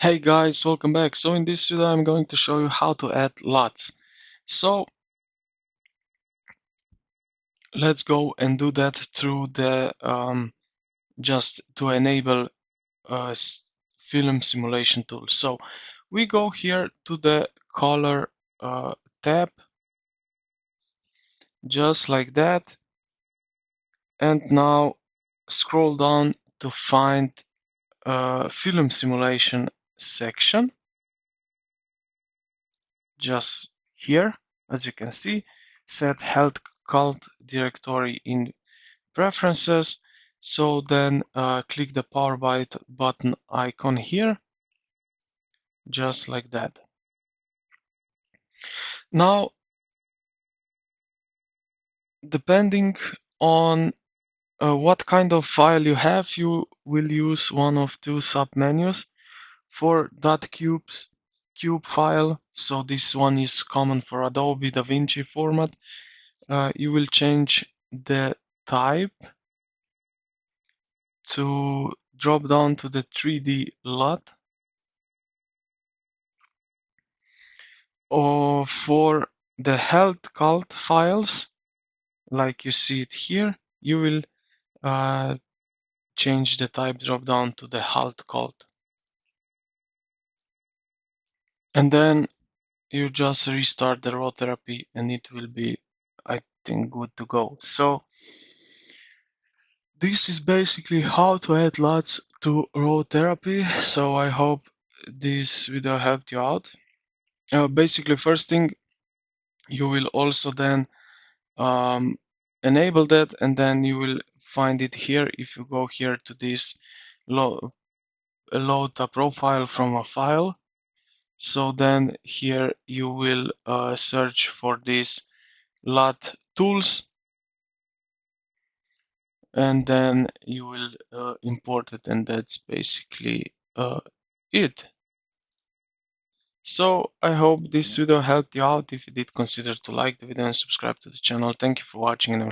Hey guys, welcome back. So in this video I'm going to show you how to add LUTs. So let's go and do that through the just to enable film simulation tool. So we go here to the color tab, just like that, and now scroll down to find film simulation section, just here. As you can see, set health cult directory in preferences. So then click the power button icon here, just like that. Now, depending on what kind of file you have, you will use one of two submenus. For .cubes cube file, so this one is common for Adobe DaVinci format, you will change the type to drop down to the 3D LUT. Or for the health cult files, like you see it here, you will change the type drop down to the health cult. And then you just restart the RawTherapee and it will be, I think, good to go. So this is basically how to add LUTs to RawTherapee. So I hope this video helped you out. Basically, first thing, you will also then enable that, and then you will find it here. If you go here to this load a profile from a file, so then here you will search for this LUT tools, and then you will import it, and that's basically it. So I hope this video helped you out. If you did, consider to like the video and subscribe to the channel. Thank you for watching, and